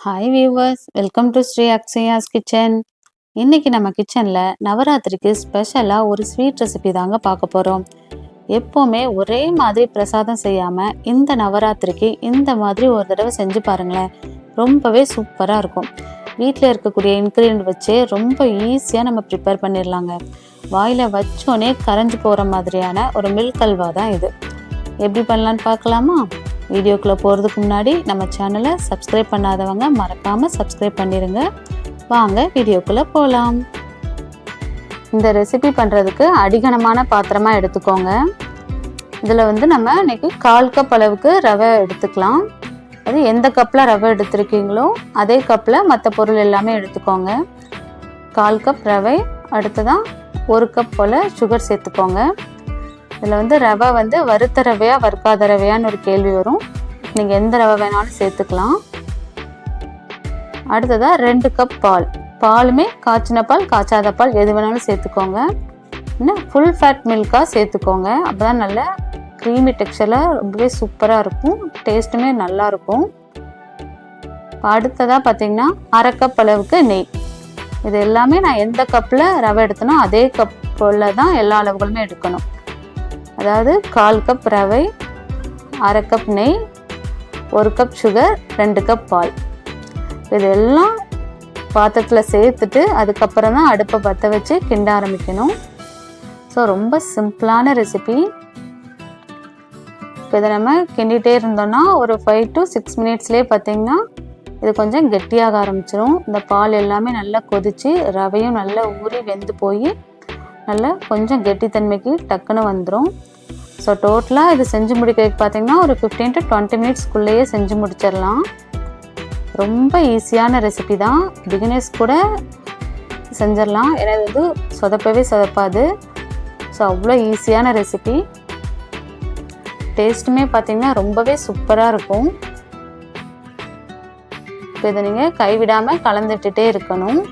Hi viewers, welcome to Sri Akshaya's kitchen. இன்னைக்கு நம்ம கிச்சனில் நவராத்திரிக்கு ஸ்பெஷலாக ஒரு ஸ்வீட் ரெசிபி தாங்க பார்க்க போகிறோம். எப்போவுமே ஒரே மாதிரி பிரசாதம் செய்யாமல் இந்த நவராத்திரிக்கு இந்த மாதிரி ஒரு தடவை செஞ்சு பாருங்களேன். ரொம்பவே சூப்பராக இருக்கும். வீட்டில் இருக்கக்கூடிய இன்க்ரீடியன்ட் வச்சு ரொம்ப ஈஸியாக நம்ம ப்ரிப்பேர் பண்ணிடலாங்க. வாயில் வச்சோன்னே கரைஞ்சி போகிற மாதிரியான ஒரு மில்க் ஹல்வா தான் இது. எப்படி பண்ணலான்னு பார்க்கலாமா? வீடியோக்குள்ளே போகிறதுக்கு முன்னாடி நம்ம சேனலை சப்ஸ்கிரைப் பண்ணாதவங்க மறக்காமல் சப்ஸ்கிரைப் பண்ணிடுங்க. வாங்க வீடியோக்குள்ளே போகலாம். இந்த ரெசிபி பண்ணுறதுக்கு அடிகனமான பாத்திரமாக எடுத்துக்கோங்க. இதில் நம்ம இன்றைக்கி 1/4 கப் அளவுக்கு ரவை எடுத்துக்கலாம். அது எந்த கப்பில் ரவை எடுத்துருக்கீங்களோ அதே கப்பில் மற்ற பொருள் எல்லாமே எடுத்துக்கோங்க. 1/4 கப் ரவை, அடுத்ததான் 1 கப் போல் சுகர் சேர்த்துக்கோங்க. இதில் ரவை வறுத்த ரவையா வறுக்காத ரவையான்னு ஒரு கேள்வி வரும். நீங்கள் எந்த ரவை வேணாலும் சேர்த்துக்கலாம். அடுத்ததாக 2 கப் பால். பாலுமே காய்ச்சின பால் காய்ச்சாத பால் எது வேணாலும் சேர்த்துக்கோங்க. இன்னும் ஃபுல் ஃபேட் மில்காக சேர்த்துக்கோங்க. அப்போ தான் நல்ல க்ரீமி டெக்ஸ்சரில் ரொம்பவே சூப்பராக இருக்கும். டேஸ்ட்டுமே நல்லாயிருக்கும். அடுத்ததாக பார்த்திங்கன்னா 1/2 கப் அளவுக்கு நெய். இது எல்லாமே நான் எந்த கப்பில் ரவை எடுத்தனோ அதே கப்பில் தான் எல்லா அளவுகளுமே எடுக்கணும். அதாவது 1/4 கப் ரவை, 1/2 கப் நெய், 1 கப் சுகர், 2 கப் பால். இதெல்லாம் பாத்திரத்தில் சேர்த்துட்டு அதுக்கப்புறம் தான் அடுப்பை பற்ற வச்சு கிண்ட ஆரம்பிக்கணும். ஸோ ரொம்ப சிம்பிளான ரெசிபி. இப்போ இதை நம்ம கிண்டிகிட்டே இருந்தோம்னா ஒரு 5 to 6 மினிட்ஸ்லேயே பார்த்திங்கன்னா இது கொஞ்சம் கெட்டியாக ஆரம்பிச்சிடும். இந்த பால் எல்லாமே நல்லா கொதித்து ரவையும் நல்லா ஊறி வெந்து போய் நல்லா கொஞ்சம் கெட்டித்தன்மைக்கு டக்குன்னு வந்துடும். ஸோ டோட்டலாக இது செஞ்சு முடிக்கிறதுக்கு பார்த்திங்கன்னா ஒரு 15 to 20 மினிட்ஸ்க்குள்ளேயே செஞ்சு முடிச்சிடலாம். ரொம்ப ஈஸியான ரெசிபி தான். பிகினர்ஸ் கூட செஞ்சிடலாம். ஏன்னா இது சொதப்பவே சொதப்பாது. ஸோ அவ்வளோ ஈஸியான ரெசிபி. டேஸ்ட்டுமே பார்த்திங்கன்னா ரொம்பவே சூப்பராக இருக்கும். இப்போ இதை நீங்கள் கைவிடாமல் கலந்துட்டுட்டே இருக்கணும்.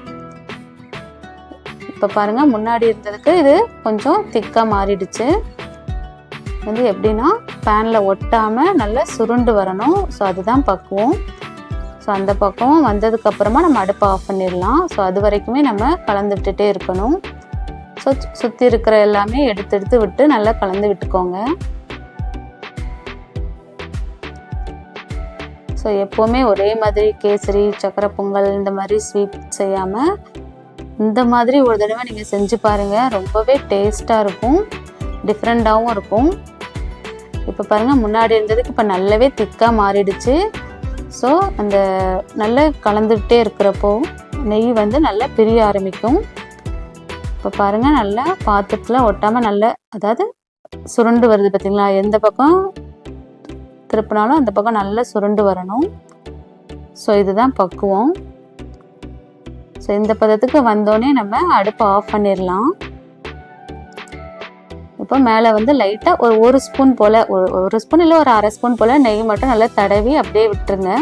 இப்போ பாருங்கள், முன்னாடி இருந்ததுக்கு இது கொஞ்சம் திக்காக மாறிடுச்சு. எப்படின்னா பேனில் ஒட்டாமல் நல்லா சுருண்டு வரணும். ஸோ அதுதான் பக்குவம். ஸோ அந்த பக்குவம் வந்ததுக்கப்புறமா நம்ம அடுப்பை ஆஃப் பண்ணிடலாம். ஸோ அது வரைக்குமே நம்ம கலந்துட்டுட்டே இருக்கணும். ஸோ சுற்றி இருக்கிற எல்லாமே எடுத்து விட்டு நல்லா கலந்து விட்டுக்கோங்க. ஸோ எப்போவுமே ஒரே மாதிரி கேசரி, சக்கரை பொங்கல் இந்த மாதிரி ஸ்வீட் செய்யாமல் இந்த மாதிரி ஒரு தடவை நீங்கள் செஞ்சு பாருங்கள். ரொம்பவே டேஸ்ட்டாக இருக்கும், டிஃப்ரெண்ட்டாகவும் இருக்கும். இப்போ பாருங்கள், முன்னாடி இருந்ததுக்கு இப்போ நல்லாவே திக்காக மாறிடுச்சு. ஸோ அந்த நல்லா கலந்துக்கிட்டே இருக்கிறப்போ நெய் நல்லா பிரிய ஆரம்பிக்கும். இப்போ பாருங்கள், நல்லா பாத்திரத்தில் ஒட்டாமல் நல்லா, அதாவது சுருண்டு வருது பார்த்திங்களா? எந்த பக்கம் திருப்பினாலும் அந்த பக்கம் நல்லா சுருண்டு வரணும். ஸோ இதுதான் பக்குவம். ஸோ இந்த பதத்துக்கு வந்தோடனே நம்ம அடுப்பை ஆஃப் பண்ணிடலாம். இப்போ மேலே லைட்டாக ஒரு ஸ்பூன் போல், ஒரு ஸ்பூன் இல்லை ஒரு 1/2 ஸ்பூன் போல் நெய் மட்டும் நல்லா தடவி அப்படியே விட்டுருங்க.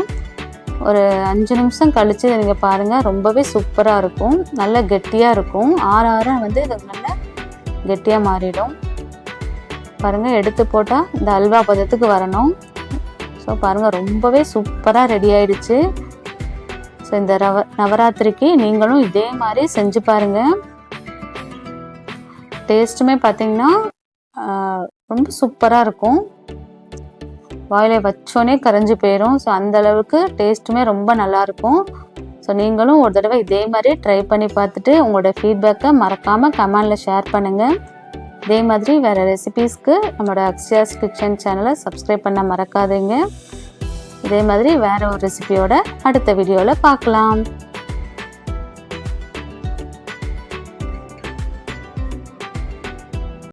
ஒரு 5 நிமிஷம் கழித்து நீங்கள் பாருங்கள், ரொம்பவே சூப்பராக இருக்கும். நல்லா கெட்டியாக இருக்கும். ஆற இது நல்லா கெட்டியாக மாறிடும். பாருங்கள், எடுத்து போட்டால் இந்த அல்வா பதத்துக்கு வரணும். ஸோ பாருங்கள், ரொம்பவே சூப்பராக ரெடி ஆயிடுச்சு. ஸோ இந்த நவராத்திரிக்கு நீங்களும் இதே மாதிரி செஞ்சு பாருங்கள். டேஸ்ட்டுமே பார்த்திங்கன்னா ரொம்ப சூப்பராக இருக்கும். வாயில வச்சோன்னே கரைஞ்சி போயிடும். ஸோ அந்தளவுக்கு டேஸ்ட்டுமே ரொம்ப நல்லாயிருக்கும். ஸோ நீங்களும் ஒரு தடவை இதே மாதிரி ட்ரை பண்ணி பார்த்துட்டு உங்களோட ஃபீட்பேக்கை மறக்காமல் கமெண்டில் ஷேர் பண்ணுங்கள். இதே மாதிரி வேறு ரெசிபீஸ்க்கு நம்மளோட அக்ஷயாஸ் கிச்சன் சேனலை சப்ஸ்கிரைப் பண்ண மறக்காதீங்க. இதே மாதிரி வேறு ஒரு ரெசிபியோட அடுத்த வீடியோவில் பார்க்கலாம்.